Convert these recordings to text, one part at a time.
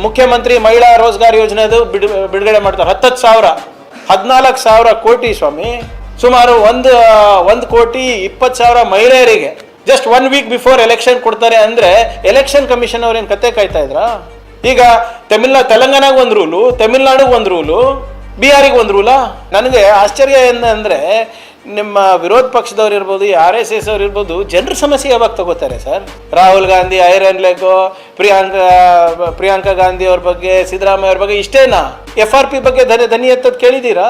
ಮುಖ್ಯಮಂತ್ರಿ ಮಹಿಳಾ ರೋಜ್ಗಾರ್ ಯೋಜನೆದು ಬಿಡುಗಡೆ ಮಾಡ್ತಾರೆ 10,000 14,000 ಕೋಟಿ ಸ್ವಾಮಿ. ಸುಮಾರು 1,20,000 ಮಹಿಳೆಯರಿಗೆ ಜಸ್ಟ್ 1 ವೀಕ್ ಬಿಫೋರ್ ಎಲೆಕ್ಷನ್ ಕೊಡ್ತಾರೆ ಅಂದರೆ ಎಲೆಕ್ಷನ್ ಕಮಿಷನ್ ಅವ್ರೇನು ಕತೆ ಕಾಯ್ತಾ ಇದ್ರಾ? ಈಗ ತೆಲಂಗಾಣಗೆ ಒಂದು ರೂಲು, ತಮಿಳ್ನಾಡಿಗೆ ಒಂದು ರೂಲು, ಬಿಹಾರಿಗೆ ಒಂದು ರೂಲಾ? ನನಗೆ ಆಶ್ಚರ್ಯ ಏನಂದರೆ ನಿಮ್ಮ ವಿರೋಧ ಪಕ್ಷದವ್ರು ಇರ್ಬೋದು, RSS ಅವ್ರು ಇರ್ಬೋದು, ಜನರ ಸಮಸ್ಯೆ ಯಾವಾಗ ತಗೋತಾರೆ ಸರ್? ರಾಹುಲ್ ಗಾಂಧಿ ಐರನ್ ಲೆಗು, ಪ್ರಿಯಾಂಕಾ ಗಾಂಧಿ ಅವ್ರ ಬಗ್ಗೆ, ಸಿದ್ದರಾಮಯ್ಯ ಅವ್ರ ಬಗ್ಗೆ ಇಷ್ಟೇನಾ? FRP ಬಗ್ಗೆ ಧ್ವನಿ ಎತ್ತದ್ ಕೇಳಿದ್ದೀರಾ?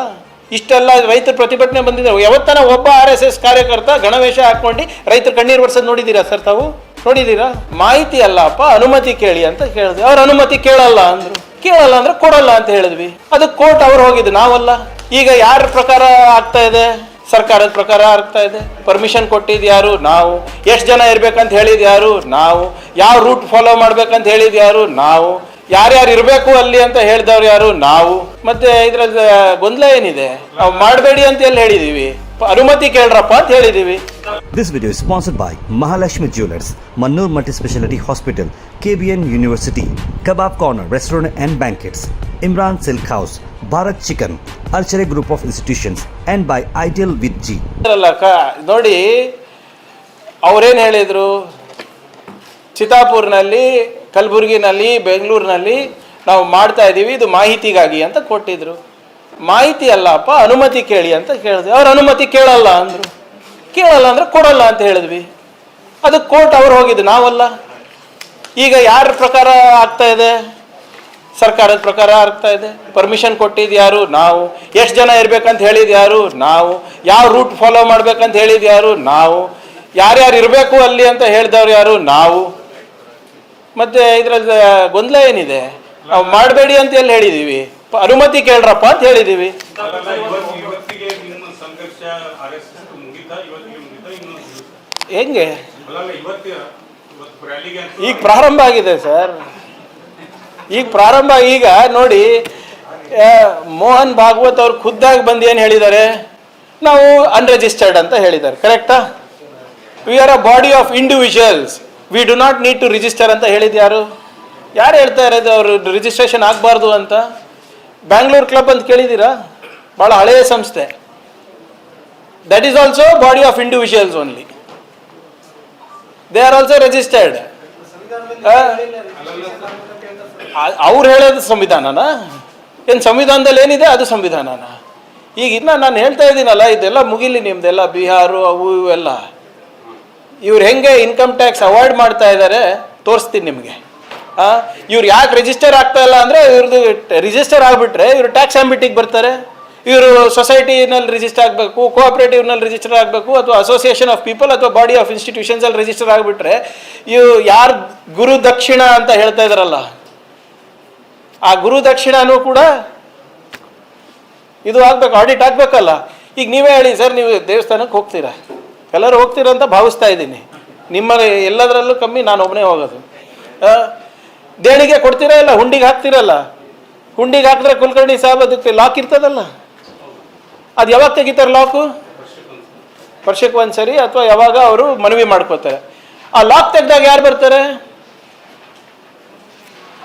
ಇಷ್ಟೆಲ್ಲ ರೈತರ ಪ್ರತಿಭಟನೆ ಬಂದಿದ್ದಾರೆ. ಯಾವತ್ತನ ಒಬ್ಬ RSS ಕಾರ್ಯಕರ್ತ ಗಣವೇಶ ಹಾಕೊಂಡು ರೈತರ ಕಣ್ಣೀರು ವರ್ಷದ್ ನೋಡಿದ್ದೀರಾ ಸರ್? ತಾವು ನೋಡಿದ್ದೀರಾ? ಮಾಹಿತಿ ಅಲ್ಲಪ್ಪ, ಅನುಮತಿ ಕೇಳಿ ಅಂತ ಕೇಳಿದ್ವಿ. ಅವ್ರ ಅನುಮತಿ ಕೇಳಲ್ಲ ಅಂದ್ರು. ಕೇಳಲ್ಲ ಅಂದ್ರೆ ಕೊಡಲ್ಲ ಅಂತ ಹೇಳಿದ್ವಿ. ಅದಕ್ಕೆ ಕೋರ್ಟ್ ಅವ್ರು ಹೋಗಿದ್ದು, ನಾವಲ್ಲ. ಈಗ ಯಾರ ಪ್ರಕಾರ ಆಗ್ತಾ ಇದೆ? ಸರ್ಕಾರದ ಪ್ರಕಾರ ಆಗ್ತಾ ಇದೆ. ಪರ್ಮಿಷನ್ ಕೊಟ್ಟಿದ್ದು ಯಾರು? ನಾವು. ಎಷ್ಟು ಜನ ಇರ್ಬೇಕಂತ ಹೇಳಿದ್ ಯಾರು? ನಾವು. ಯಾವ ರೂಟ್ ಫಾಲೋ ಮಾಡ್ಬೇಕಂತ ಹೇಳಿದ್ ಯಾರು? ನಾವು. ಯಾರ್ಯಾರು ಇರಬೇಕು ಅಲ್ಲಿ ಅಂತ ಹೇಳಿದವ್ರು ಯಾರು? ನಾವು. ಮತ್ತೆ ಇದ್ರಲ್ಲಿ ಗೊಂದಲ ಏನಿದೆ? ನಾವು ಮಾಡಬೇಡಿ ಅಂತ ಎಲ್ಲಿ ಹೇಳಿದೀವಿ? ಅನುಮತಿ ಕೇಳ್ರಪ್ಪ ಅಂತ ಹೇಳಿದೀವಿ. This video is sponsored by Mahalakshmi Jewelers, Mannur Multi-Speciality Hospital, KBN University, Kebab Corner Restaurant and Banquets, Imran Silk House, Bharat Chicken, Archery Group of Institutions, and by Ideal with G. ನೋಡಿ, ಅವ್ರೇನು ಹೇಳಿದ್ರು? ಚಿತ್ತಾಪುರ್ನಲ್ಲಿ, ಕಲಬುರಗಿನಲ್ಲಿ, ಬೆಂಗಳೂರಿನಲ್ಲಿ ನಾವು ಮಾಡ್ತಾ ಇದ್ದೀವಿ, ಇದು ಮಾಹಿತಿಗಾಗಿ ಅಂತ ಕೊಟ್ಟಿದ್ರು. ಮಾಹಿತಿ ಅಲ್ಲಪ್ಪ, ಅನುಮತಿ ಕೇಳಿ ಅಂತ ಕೇಳಿದ್ವಿ. ಅವ್ರ ಅನುಮತಿ ಕೇಳಲ್ಲ ಅಂದರು. ಕೇಳಲ್ಲ ಅಂದ್ರೆ ಕೊಡಲ್ಲ ಅಂತ ಹೇಳಿದ್ವಿ. ಅದಕ್ಕೆ ಕೋರ್ಟ್ ಅವ್ರು ಹೋಗಿದ್ದು, ನಾವಲ್ಲ. ಈಗ ಯಾರ ಪ್ರಕಾರ ಆಗ್ತಾ ಇದೆ? ಸರ್ಕಾರದ ಪ್ರಕಾರ ಆಗ್ತಾ ಇದೆ. ಪರ್ಮಿಷನ್ ಕೊಟ್ಟಿದ್ದು ಯಾರು? ನಾವು. ಎಷ್ಟು ಜನ ಇರ್ಬೇಕಂತ ಹೇಳಿದ್ ಯಾರು? ನಾವು. ಯಾವ ರೂಟ್ ಫಾಲೋ ಮಾಡ್ಬೇಕಂತ ಹೇಳಿದ್ ಯಾರು? ನಾವು. ಯಾರ್ಯಾರು ಇರಬೇಕು ಅಲ್ಲಿ ಅಂತ ಹೇಳಿದವ್ರು ಯಾರು? ನಾವು. ಮತ್ತೆ ಇದ್ರಲ್ಲಿ ಗೊಂದಲ ಏನಿದೆ? ನಾವು ಮಾಡಬೇಡಿ ಅಂತ ಎಲ್ಲಿ ಹೇಳಿದೀವಿ? ಅನುಮತಿ ಕೇಳ್ರಪ್ಪ ಅಂತ ಹೇಳಿದೀವಿ. ಹೆಂಗೆ ಈಗ ಪ್ರಾರಂಭ ಆಗಿದೆ ಸರ್? ಈಗ ನೋಡಿ, ಮೋಹನ್ ಭಾಗವತ್ ಅವ್ರು ಖುದ್ದಾಗಿ ಬಂದು ಏನು ಹೇಳಿದ್ದಾರೆ? ನಾವು ಅನ್ರಿಜಿಸ್ಟರ್ಡ್ ಅಂತ ಹೇಳಿದ್ದಾರೆ. ಕರೆಕ್ಟಾ? We are a body of individuals, we do not need to register ಅಂತ ಹೇಳಿದ್ದು ಯಾರು? ಯಾರು ಹೇಳ್ತಾ ಇರೋದು ಅವರು ರಿಜಿಸ್ಟ್ರೇಷನ್ ಆಗಬಾರ್ದು ಅಂತ? ಬ್ಯಾಂಗ್ಳೂರ್ ಕ್ಲಬ್ ಅಂತ ಕೇಳಿದ್ದೀರಾ? ಭಾಳ ಹಳೆಯ ಸಂಸ್ಥೆ. That is also body of individuals only. They are also registered. ಅವ್ರು ಹೇಳೋದು ಸಂವಿಧಾನನ? ಏನು ಸಂವಿಧಾನದಲ್ಲಿ ಏನಿದೆ ಅದು ಸಂವಿಧಾನನ? ಈಗ ಇನ್ನು ನಾನು ಹೇಳ್ತಾ ಇದ್ದೀನಲ್ಲ, ಇದೆಲ್ಲ ಮುಗಿಲಿ ನಿಮ್ದೆಲ್ಲ ಬಿಹಾರು ಅವು ಇವೆಲ್ಲ. ಇವ್ರು ಹೆಂಗೆ ಇನ್ಕಮ್ ಟ್ಯಾಕ್ಸ್ ಅವಾಯ್ಡ್ ಮಾಡ್ತಾ ಇದ್ದಾರೆ ತೋರಿಸ್ತೀನಿ ನಿಮಗೆ. ಇವ್ರು ಯಾಕೆ ರಿಜಿಸ್ಟರ್ ಆಗ್ತಾ ಇಲ್ಲ ಅಂದರೆ, ಇವ್ರದ್ದು ರಿಜಿಸ್ಟರ್ ಆಗಿಬಿಟ್ರೆ ಇವರು ಟ್ಯಾಕ್ಸ್ ಆಂಬಿಟಿಗೆ ಬರ್ತಾರೆ. ಇವರು ಸೊಸೈಟಿನಲ್ಲಿ ರಿಜಿಸ್ಟರ್ ಆಗಬೇಕು, ಕೋಆಪರೇಟಿವ್ನಲ್ಲಿ ರಿಜಿಸ್ಟರ್ ಆಗಬೇಕು, ಅಥವಾ ಅಸೋಸಿಯೇಷನ್ ಆಫ್ ಪೀಪಲ್ ಅಥವಾ ಬಾಡಿ ಆಫ್ ಇನ್ಸ್ಟಿಟ್ಯೂಷನ್ಸಲ್ಲಿ ರಿಜಿಸ್ಟರ್ ಆಗಿಬಿಟ್ರೆ ಇವು ಯಾರು ಗುರು ದಕ್ಷಿಣ ಅಂತ ಹೇಳ್ತಾ ಇದ್ದಾರಲ್ಲ, ಆ ಗುರು ದಕ್ಷಿಣನೂ ಕೂಡ ಇದು ಆಗ್ಬೇಕು, ಆಡಿಟ್ ಆಗಬೇಕಲ್ಲ. ಈಗ ನೀವೇ ಹೇಳಿ ಸರ್, ನೀವು ದೇವಸ್ಥಾನಕ್ಕೆ ಹೋಗ್ತೀರಾ, ಎಲ್ಲರೂ ಹೋಗ್ತೀರಾ ಅಂತ ಭಾವಿಸ್ತಾ ಇದ್ದೀನಿ. ನಿಮ್ಮ ಎಲ್ಲದರಲ್ಲೂ ಕಮ್ಮಿ ನಾನು ಒಬ್ಬನೇ ಹೋಗೋದು. ದೇಣಿಗೆ ಕೊಡ್ತೀರಾ ಇಲ್ಲ, ಹುಂಡಿಗೆ ಹಾಕ್ತಿರಲ್ಲ. ಹುಂಡಿಗೆ ಹಾಕಿದ್ರೆ ಕುಲಕರ್ಣಿ ಸಾಹೇಬ್ ಅದಕ್ಕೆ ಲಾಕ್ ಇರ್ತದಲ್ಲ, ಅದು ಯಾವಾಗ ತೆಗಿತಾರೆ ಲಾಕು? ವರ್ಷಕ್ಕೆ ಒಂದ್ಸರಿ ಅಥವಾ ಯಾವಾಗ ಅವರು ಮನವಿ ಮಾಡ್ಕೋತಾರೆ. ಆ ಲಾಕ್ ತೆಗೆದಾಗ ಯಾರು ಬರ್ತಾರೆ?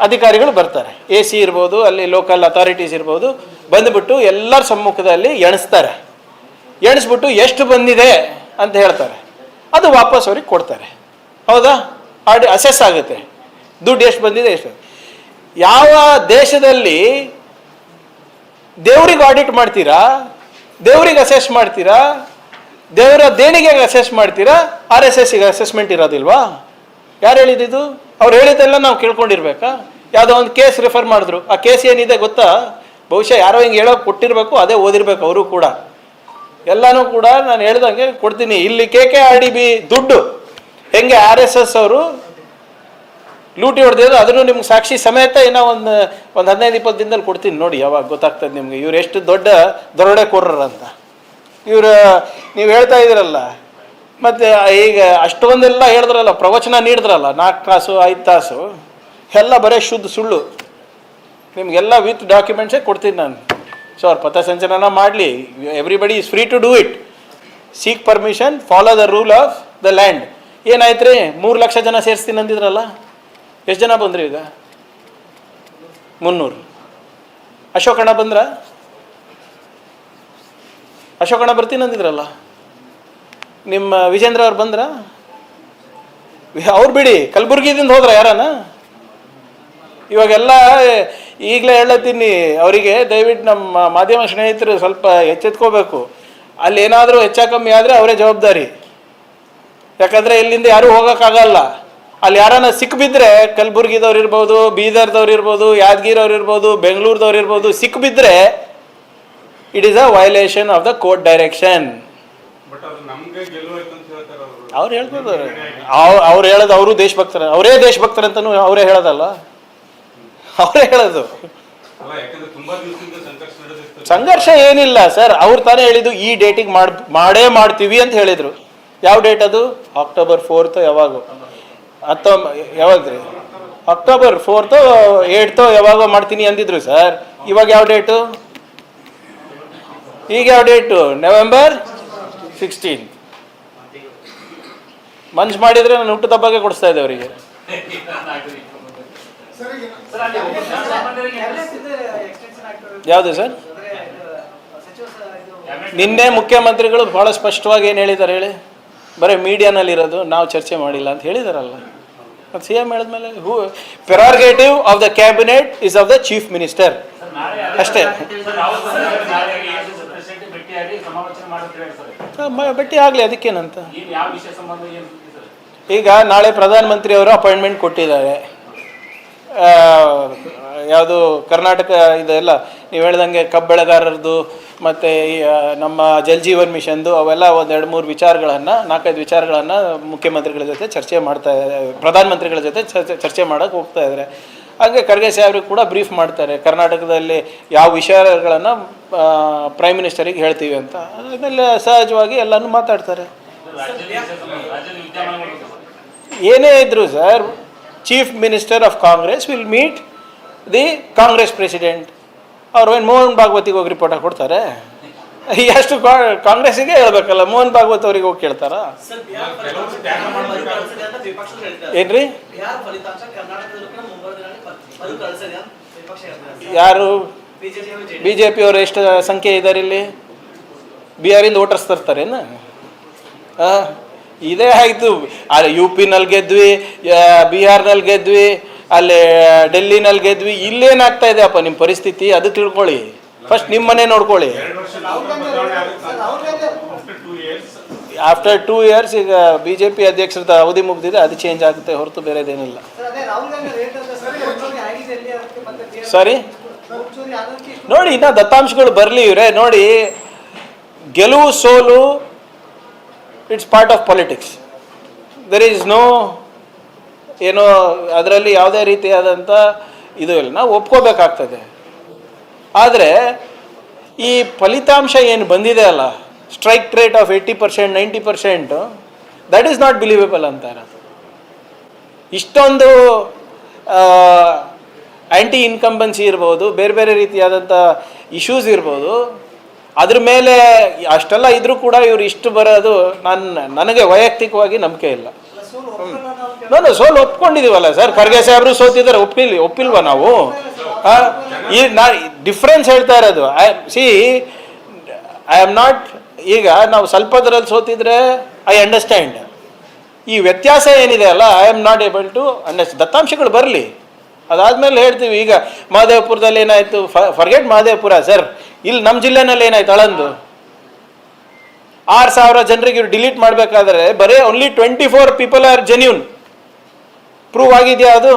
ಅಧಿಕಾರಿಗಳು ಬರ್ತಾರೆ. AC ಇರ್ಬೋದು, ಅಲ್ಲಿ ಲೋಕಲ್ ಅಥಾರಿಟೀಸ್ ಇರ್ಬೋದು, ಬಂದುಬಿಟ್ಟು ಎಲ್ಲರ ಸಮ್ಮುಖದಲ್ಲಿ ಎಣಿಸ್ತಾರೆ. ಎಣಿಸ್ಬಿಟ್ಟು ಎಷ್ಟು ಬಂದಿದೆ ಅಂತ ಹೇಳ್ತಾರೆ. ಅದು ವಾಪಸ್ ಅವ್ರಿಗೆ ಕೊಡ್ತಾರೆ. ಹೌದಾ? ಅಸೆಸ್ ಆಗುತ್ತೆ ದುಡ್ಡು ಎಷ್ಟು ಬಂದಿದೆ, ಎಷ್ಟು. ಯಾವ ದೇಶದಲ್ಲಿ ದೇವ್ರಿಗೆ ಆಡಿಟ್ ಮಾಡ್ತೀರಾ, ದೇವ್ರಿಗೆ ಅಸೆಸ್ ಮಾಡ್ತೀರಾ, ದೇವರ ದೇಣಿಗೆಗೆ ಅಸೆಸ್ ಮಾಡ್ತೀರಾ, RSSಗೆ ಅಸೆಸ್ಮೆಂಟ್ ಇರೋದಿಲ್ವಾ? ಯಾರು ಹೇಳಿದ್ದು? ಅವ್ರು ಹೇಳಿದ್ದೆಲ್ಲ ನಾವು ಕೇಳ್ಕೊಂಡಿರ್ಬೇಕಾ? ಯಾವುದೋ ಒಂದು ಕೇಸ್ ರೆಫರ್ ಮಾಡಿದ್ರು. ಆ ಕೇಸ್ ಏನಿದೆ ಗೊತ್ತಾ? ಬಹುಶಃ ಯಾರೋ ಹಿಂಗೆ ಹೇಳೋಕೆ ಕೊಟ್ಟಿರಬೇಕು, ಅದೇ ಓದಿರ್ಬೇಕು ಅವರು ಕೂಡ. ಎಲ್ಲನೂ ಕೂಡ ನಾನು ಹೇಳ್ದಂಗೆ ಕೊಡ್ತೀನಿ. ಇಲ್ಲಿ KKRDB ದುಡ್ಡು ಹೆಂಗೆ RSS ಅವರು ಲೂಟಿ ಹೊಡೆದಿದ್ರು, ಅದನ್ನು ನಿಮ್ಗೆ ಸಾಕ್ಷಿ ಸಮೇತ ಇನ್ನೂ ಒಂದು 15-20 ದಿನದಲ್ಲಿ ಕೊಡ್ತೀನಿ ನೋಡಿ. ಯಾವಾಗ ಗೊತ್ತಾಗ್ತದೆ ನಿಮಗೆ ಇವ್ರು ಎಷ್ಟು ದೊಡ್ಡ ದರೋಡೆಕೋರರು ಅಂತ. ಇವರು ನೀವು ಹೇಳ್ತಾ ಇದ್ದೀರಲ್ಲ, ಮತ್ತು ಈಗ ಅಷ್ಟೊಂದೆಲ್ಲ ಹೇಳಿದ್ರಲ್ಲ, ಪ್ರವಚನ ನೀಡಿದ್ರಲ್ಲ 4 ತಾಸು 5 ತಾಸು, ಎಲ್ಲ ಬರೀ ಶುದ್ಧ ಸುಳ್ಳು. ನಿಮಗೆಲ್ಲ ವಿತ್ ಡಾಕ್ಯುಮೆಂಟ್ಸೇ ಕೊಡ್ತೀನಿ ನಾನು. ಸೊ ಅವ್ರು ಪಥಸಂಚಲನ ಮಾಡಲಿ, everybody is free to do it. Seek permission, follow the rule of the land. ಏನಾಯ್ತು ರೀ? 3 ಲಕ್ಷ ಜನ ಸೇರಿಸ್ತೀನಿ ಅಂದಿದ್ರಲ್ಲ, ಎಷ್ಟು ಜನ ಬಂದ್ರಿ ಈಗ? 300. ಅಶೋಕಣ್ಣ ಬಂದ್ರ? ಅಶೋಕಣ್ಣ ಬರ್ತೀನಿ ಅಂದಿದ್ರಲ್ಲ. ನಿಮ್ಮ ವಿಜೇಂದ್ರ ಅವ್ರು ಬಂದ್ರ? ಅವ್ರು ಬಿಡಿ, ಕಲಬುರ್ಗಿದಿಂದ ಹೋದ್ರ ಯಾರನ? ಇವಾಗೆಲ್ಲ ಈಗಲೇ ಹೇಳತ್ತೀನಿ ಅವರಿಗೆ, ದಯವಿಟ್ಟು ನಮ್ಮ ಮಾಧ್ಯಮ ಸ್ನೇಹಿತರು ಸ್ವಲ್ಪ ಎಚ್ಚೆತ್ಕೋಬೇಕು. ಅಲ್ಲಿ ಏನಾದರೂ ಹೆಚ್ಚ ಕಮ್ಮಿ ಆದರೆ ಅವರೇ ಜವಾಬ್ದಾರಿ. ಯಾಕಂದರೆ ಇಲ್ಲಿಂದ ಯಾರೂ ಹೋಗೋಕ್ಕಾಗಲ್ಲ. ಅಲ್ಲಿ ಯಾರನ್ನ ಸಿಕ್ಬಿದ್ರೆ, ಕಲಬುರ್ಗಿದವ್ರು ಇರ್ಬೋದು, ಬೀದರ್ದವ್ರು ಇರ್ಬೋದು, ಯಾದಗಿರವ್ರು ಇರ್ಬೋದು, ಬೆಂಗಳೂರದವ್ರು ಇರ್ಬೋದು, ಸಿಕ್ಬಿದ್ರೆ it is a violation of the court direction. ಅವ್ರು ಹೇಳ್ಬೋದು, ಅವ್ರು ಹೇಳೋದು ಅವರು ದೇಶಭಕ್ತರ, ಅವರೇ ದೇಶಭಕ್ತರಂತನೂ ಅವರೇ ಹೇಳೋದಲ್ಲ, ಅವರೇ ಹೇಳೋದು. ಸಂಘರ್ಷ ಏನಿಲ್ಲ ಸರ್, ಅವ್ರು ತಾನೇ ಹೇಳಿದ್ದು ಈ ಡೇಟಿಗೆ ಮಾಡೇ ಮಾಡ್ತೀವಿ ಅಂತ ಹೇಳಿದರು. ಯಾವ ಡೇಟ್ ಅದು? ಅಕ್ಟೋಬರ್ 4th ಯಾವಾಗ? ಯಾವಾಗ್ರಿ? ಅಕ್ಟೋಬರ್ 4th 8th ಯಾವಾಗ ಮಾಡ್ತೀನಿ ಅಂದಿದ್ರು ಸರ್. ಇವಾಗ ಯಾವ ಡೇಟು? ಈಗ ಯಾವ ಡೇಟು? November 16. ಮನ್ಸು ಮಾಡಿದರೆ ನಾನು ಹುಟ್ಟು ಹಬ್ಬಕ್ಕೆ ಕೊಡಿಸ್ತಾ ಇದ್ದೆ ಅವರಿಗೆ. ಯಾವುದು ಸರ್? ನಿನ್ನೆ ಮುಖ್ಯಮಂತ್ರಿಗಳು ಬಹಳ ಸ್ಪಷ್ಟವಾಗಿ ಏನು ಹೇಳಿದ್ದಾರೆ ಹೇಳಿ? ಬರೀ ಮೀಡಿಯಾನಲ್ಲಿರೋದು, ನಾವು ಚರ್ಚೆ ಮಾಡಿಲ್ಲ ಅಂತ ಹೇಳಿದಾರಲ್ಲ. ಅದು ಸಿ ಎಂ ಹೇಳಿದ್ಮೇಲೆ prerogative of the cabinet is of the chief minister ಅಷ್ಟೇ. ಭೇಟಿ ಆಗಲಿ, ಅದಕ್ಕೇನಂತ. ಈಗ ನಾಳೆ ಪ್ರಧಾನಮಂತ್ರಿ ಅವರು ಅಪಾಯಿಂಟ್ಮೆಂಟ್ ಕೊಟ್ಟಿದ್ದಾರೆ. ಯಾವುದು ಕರ್ನಾಟಕ ಇದೆಲ್ಲ ನೀವು ಹೇಳ್ದಂಗೆ ಕಬ್ಬು ಬೆಳೆಗಾರರದು ಮತ್ತು ನಮ್ಮ ಜಲ್ ಜೀವನ್ ಮಿಷನ್ದು ಅವೆಲ್ಲ 1-2-3 ವಿಚಾರಗಳನ್ನು 4-5 ವಿಚಾರಗಳನ್ನು ಮುಖ್ಯಮಂತ್ರಿಗಳ ಜೊತೆ ಚರ್ಚೆ ಮಾಡ್ತಾ ಇದ್ದಾರೆ, ಪ್ರಧಾನಮಂತ್ರಿಗಳ ಜೊತೆ ಚರ್ಚೆ ಮಾಡೋಕ್ಕೆ ಹೋಗ್ತಾ ಇದ್ದಾರೆ. ಹಾಗೆ ಖರ್ಗೆ ಸಾಹೇಬ್ರಿಗೆ ಕೂಡ ಬ್ರೀಫ್ ಮಾಡ್ತಾರೆ, ಕರ್ನಾಟಕದಲ್ಲಿ ಯಾವ ವಿಷಯಗಳನ್ನು ಪ್ರೈಮ್ ಮಿನಿಸ್ಟರಿಗೆ ಹೇಳ್ತೀವಿ ಅಂತ. ಆಮೇಲೆ ಸಹಜವಾಗಿ ಎಲ್ಲನೂ ಮಾತಾಡ್ತಾರೆ. ಏನೇ ಇದ್ರು sir, chief minister of Congress will meet the Congress president. ಅವ್ರು ಏನು ಮೋಹನ್ ಭಾಗವತಿಗೆ ಹೋಗಿ ರಿಪೋರ್ಟ್ ಕೊಡ್ತಾರೆ? ಎಷ್ಟು ಕಾಂಗ್ರೆಸ್ಸಿಗೆ ಹೇಳ್ಬೇಕಲ್ಲ, ಮೋಹನ್ ಭಾಗವತ್ ಅವ್ರಿಗೆ ಹೋಗಿ ಕೇಳ್ತಾರ? ಏನ್ರಿ? ಯಾರು? BJP ಅವರು ಎಷ್ಟು ಸಂಖ್ಯೆ ಇದ್ದಾರೆ ಇಲ್ಲಿ? ಬಿಹಾರಿಂದ ವೋಟರ್ಸ್ ತರ್ತಾರೇನು? ಇದೇ ಆಯಿತು. ಅಲ್ಲಿ UP ನಲ್ಲಿ ಗೆದ್ವಿ, ಬಿಹಾರ್ನಲ್ಲಿ ಗೆದ್ವಿ, ಅಲ್ಲಿ ಡೆಲ್ಲಿನಲ್ಲಿ ಗೆದ್ವಿ. ಇಲ್ಲೇನಾಗ್ತಾ ಇದೆ ಅಪ್ಪ ನಿಮ್ಮ ಪರಿಸ್ಥಿತಿ? ಅದು ತಿಳ್ಕೊಳ್ಳಿ ಫಸ್ಟ್, ನಿಮ್ಮ ಮನೆ ನೋಡ್ಕೊಳ್ಳಿ. ಆಫ್ಟರ್ 2 years ಈಗ BJP ಅಧ್ಯಕ್ಷರದ ಅವಧಿ ಮುಗಿದಿದೆ, ಅದು ಚೇಂಜ್ ಆಗುತ್ತೆ ಹೊರತು ಬೇರೆದೇನಿಲ್ಲ. ಸರಿ ನೋಡಿ, ಇನ್ನ ದತ್ತಾಂಶಗಳು ಬರಲಿ ಇವರೇ. ನೋಡಿ, ಗೆಲುವು ಸೋಲು it's part of politics. There is no ಏನೋ ಅದರಲ್ಲಿ ಯಾವುದೇ ರೀತಿಯಾದಂಥ ಇದು ಇಲ್ಲ, ನಾವು ಒಪ್ಕೋಬೇಕಾಗ್ತದೆ. ಆದರೆ ಈ ಫಲಿತಾಂಶ ಏನು ಬಂದಿದೆ ಅಲ್ಲ, strike rate of 80%, 90%, that is not believable ಅಂತಾರೆ. ಇಷ್ಟೊಂದು ಆ್ಯಂಟಿ ಇನ್ಕಂಬನ್ಸಿ ಇರ್ಬೋದು, ಬೇರೆ ಬೇರೆ ರೀತಿಯಾದಂಥ ಇಶ್ಯೂಸ್ ಇರ್ಬೋದು, ಅದ್ರ ಮೇಲೆ ಅಷ್ಟೆಲ್ಲ ಇದ್ರೂ ಕೂಡ ಇವರು ಇಷ್ಟು ಬರೋದು ನನಗೆ ವೈಯಕ್ತಿಕವಾಗಿ ನಂಬಿಕೆ ಇಲ್ಲ. ನಾನು ಸೋಲು ಒಪ್ಕೊಂಡಿದ್ದೀವಲ್ಲ ಸರ್, ಖರ್ಗೆ ಸಾಹೇಬ್ರು ಸೋತಿದ್ದಾರೆ, ಒಪ್ಪಿಲ್ವಾ ನಾವು? ಈ ಡಿಫ್ರೆನ್ಸ್ ಹೇಳ್ತಾ ಇರೋದು. ಐ ಆಮ್ ನಾಟ್, ಈಗ ನಾವು ಸ್ವಲ್ಪದ್ರಲ್ಲಿ ಸೋತಿದ್ರೆ ಐ ಅಂಡರ್ಸ್ಟ್ಯಾಂಡ್. ಈ ವ್ಯತ್ಯಾಸ ಏನಿದೆ ಅಲ್ಲ, I am not able to understand. ದತ್ತಾಂಶಗಳು ಬರಲಿ, ಅದಾದ್ಮೇಲೆ ಹೇಳ್ತೀವಿ. ಈಗ ಮಹದೇವಪುರದಲ್ಲಿ ಏನಾಯ್ತು? ಫರ್ಗೆಟ್ ಮಹದೇವಪುರ ಸರ್, ಇಲ್ಲಿ ನಮ್ಮ ಜಿಲ್ಲೆನಲ್ಲಿ ಏನಾಯ್ತು? ಆಳಂದು 6,000 ಜನರಿಗೆ ಇವ್ರು ಡಿಲೀಟ್ ಮಾಡಬೇಕಾದ್ರೆ ಬರೀ only 24 people are genuine. Prove ಆಗಿದೆಯಾ? ಅದು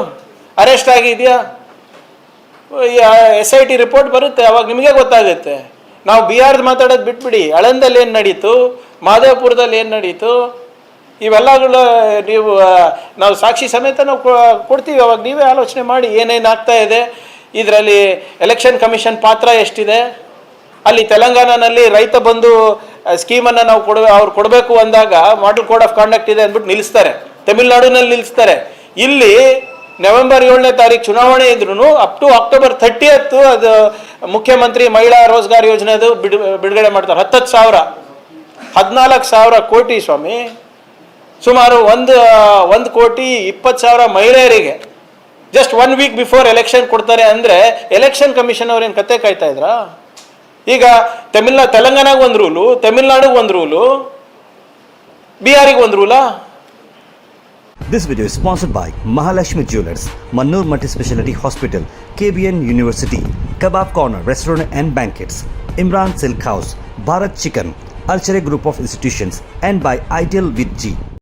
ಅರೆಸ್ಟ್ ಆಗಿದೆಯಾ? SIT ರಿಪೋರ್ಟ್ ಬರುತ್ತೆ, ಅವಾಗ ನಿಮಗೆ ಗೊತ್ತಾಗುತ್ತೆ. ನಾವು ಬಿಹಾರ್ದು ಮಾತಾಡೋದು ಬಿಟ್ಬಿಡಿ, ಆಳಂದಲ್ಲಿ ಏನು ನಡೀತು, ಮಹದೇವಪುರದಲ್ಲಿ ಏನು ನಡೀತು, ಇವೆಲ್ಲಗಳು ನಾವು ಸಾಕ್ಷಿ ಸಮೇತ ನಾವು ಕೊಡ್ತೀವಿ. ಅವಾಗ ನೀವೇ ಆಲೋಚನೆ ಮಾಡಿ ಏನೇನು ಆಗ್ತಾ ಇದೆ ಇದರಲ್ಲಿ. ಎಲೆಕ್ಷನ್ ಕಮಿಷನ್ ಪಾತ್ರ ಎಷ್ಟಿದೆ? ಅಲ್ಲಿ ತೆಲಂಗಾಣನಲ್ಲಿ ರೈತ ಬಂಧು ಸ್ಕೀಮನ್ನು ನಾವು ಅವ್ರು ಕೊಡಬೇಕು ಅಂದಾಗ ಮಾಡೆಲ್ ಕೋಡ್ ಆಫ್ ಕಾಂಡಕ್ಟ್ ಇದೆ ಅಂದ್ಬಿಟ್ಟು ನಿಲ್ಲಿಸ್ತಾರೆ, ತಮಿಳುನಾಡಿನಲ್ಲಿ ನಿಲ್ಲಿಸ್ತಾರೆ. ಇಲ್ಲಿ ನವೆಂಬರ್ 7ನೇ ತಾರೀಕು ಚುನಾವಣೆ ಇದ್ರೂ ಅಪ್ ಟು ಅಕ್ಟೋಬರ್ 30th ಅದು ಮುಖ್ಯಮಂತ್ರಿ ಮಹಿಳಾ ರೋಜ್ಗಾರ್ ಯೋಜನೆದು ಬಿಡುಗಡೆ ಮಾಡ್ತಾರೆ. 10,000 14,000 ಕೋಟಿ ಸ್ವಾಮಿ, ಸುಮಾರು 1,20,000 ಮಹಿಳೆಯರಿಗೆ ಜಸ್ಟ್ 1 ವೀಕ್ ಬಿಫೋರ್ ಎಲೆಕ್ಷನ್ ಕೊಡ್ತಾರೆ ಅಂದ್ರೆ ಎಲೆಕ್ಷನ್ ಕಮಿಷನ್ ಅವ್ರೇನು ಕತೆ ಕಾಯ್ತಾ ಇದ್ರಾ? ಈಗ ತೆಲಂಗಾಣಗೆ ಒಂದು ರೂಲು, ತಮಿಳ್ನಾಡಿಗೆ ಒಂದು ರೂಲು, ಬಿಹಾರಿಗೆ ಒಂದು ರೂಲಾ? This video is sponsored by Mahalakshmi Jewelers, Mannur Multi-Speciality Hospital, KBN University, Kebab Corner Restaurant and Banquets, Imran Silk House, Bharat Chicken, Archery Group of Institutions, and by Ideal with G.